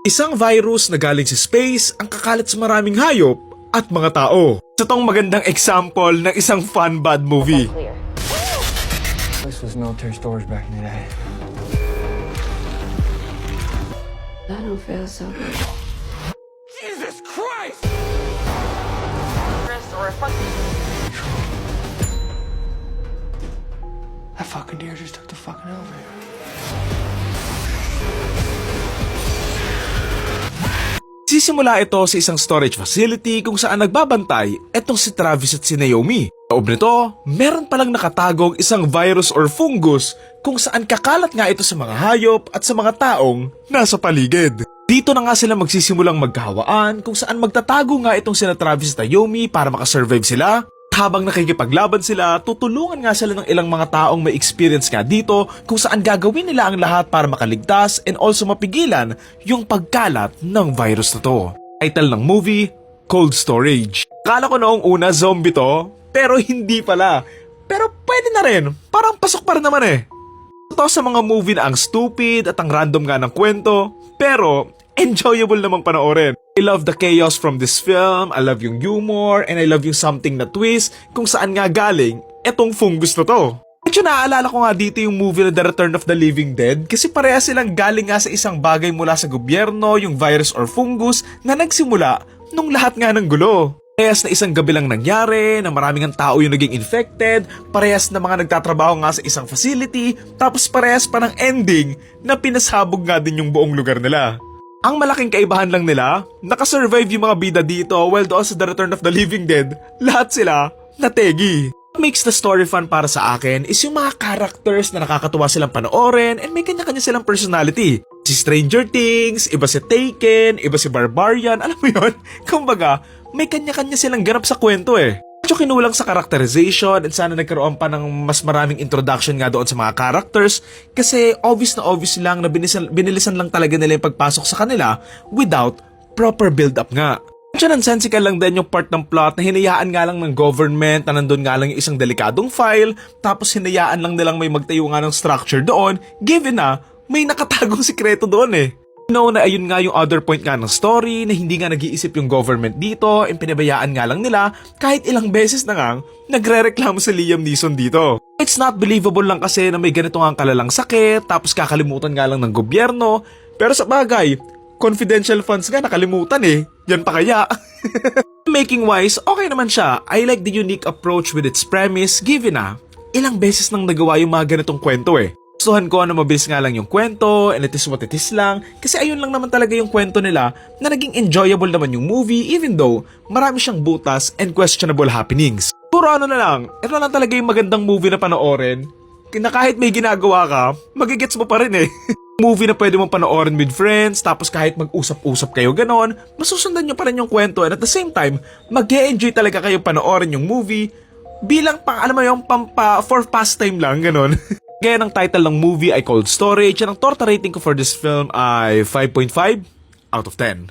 Isang virus na galing sa space ang kakalat sa maraming hayop at mga tao. Ito tong magandang example ng isang fun bad movie. This was military storage back in the day. I don't feel so good. Jesus Christ! That fucking deer just took the fucking elevator. Sisimula ito sa isang storage facility kung saan nagbabantay etong si Travis at si Naomi. Sa loob nito, meron palang nakatagong isang virus or fungus kung saan kakalat nga ito sa mga hayop at sa mga taong nasa paligid. Dito na nga sila magsisimulang magkahawaan kung saan magtatago nga itong sina Travis at Naomi para makasurvive sila. Habang nakikipaglaban sila, tutulungan nga sila ng ilang mga taong may experience nga dito kung saan gagawin nila ang lahat para makaligtas and also mapigilan yung pagkalat ng virus na to. Title ng movie, Cold Storage. Akala ko noong una zombie to, pero hindi pala. Pero pwede na rin, parang pasok pa rin naman eh. Ito sa mga movie na ang stupid at ang random nga ng kwento, pero enjoyable namang panoorin. I love the chaos from this film, I love yung humor, and I love yung something na twist kung saan nga galing etong fungus na to. Medyo naaalala ko nga dito yung movie na The Return of the Living Dead kasi pareha silang galing nga sa isang bagay mula sa gobyerno, yung virus or fungus na nagsimula nung lahat nga ng gulo. Parehas na isang gabi lang nangyari, na maraming ang tao yung naging infected, parehas na mga nagtatrabaho nga sa isang facility, tapos parehas pa ng ending na pinasabog nga din yung buong lugar nila. Ang malaking kaibahan lang nila, nakasurvive yung mga bida dito while doon sa The Return of the Living Dead, lahat sila nategi. What makes the story fun para sa akin is yung mga characters na nakakatuwa silang panoorin and may kanya-kanya silang personality. Si Stranger Things, iba si Taken, iba si Barbarian, alam mo yun? Kumbaga, may kanya-kanya silang ganap sa kwento eh. Medyo kinulang sa characterization and sana nagkaroon pa ng mas maraming introduction nga doon sa mga characters kasi obvious lang na binilisan lang talaga nila yung pagpasok sa kanila without proper build-up nga. Medyo nonsensical lang din yung part ng plot na hinayaan nga lang ng government na nandun nga lang yung isang delikadong file tapos hinayaan lang nilang may magtayo nga ng structure doon given na may nakatagong sikreto doon eh. No, na ayun nga yung other point nga ng story na hindi nga nag-iisip yung government dito and pinabayaan nga lang nila kahit ilang beses na nga nagre-reklamo si Liam Neeson dito. It's not believable lang kasi na may ganito nga kalalang sakit tapos kakalimutan nga lang ng gobyerno pero sa bagay, confidential funds nga nakalimutan eh. Yan pa kaya? Making wise, okay naman siya. I like the unique approach with its premise given na ilang beses nang nagawa yung mga ganitong kwento eh. Gustuhan ko na mabilis nga lang yung kwento and it is what it is lang kasi ayun lang naman talaga yung kwento nila na naging enjoyable naman yung movie even though marami siyang butas and questionable happenings. Puro ano na lang, ito lang talaga yung magandang movie na panoorin na kahit may ginagawa ka, magigets mo pa rin eh. Movie na pwede mong panoorin with friends tapos kahit mag-usap-usap kayo ganon, masusundan nyo pa rin yung kwento and at the same time, mag-e-enjoy talaga kayo panoorin yung movie bilang for pastime lang ganon. Kaya ng title ng movie ay Cold Storage and ang torta rating ko for this film ay 5.5 out of 10.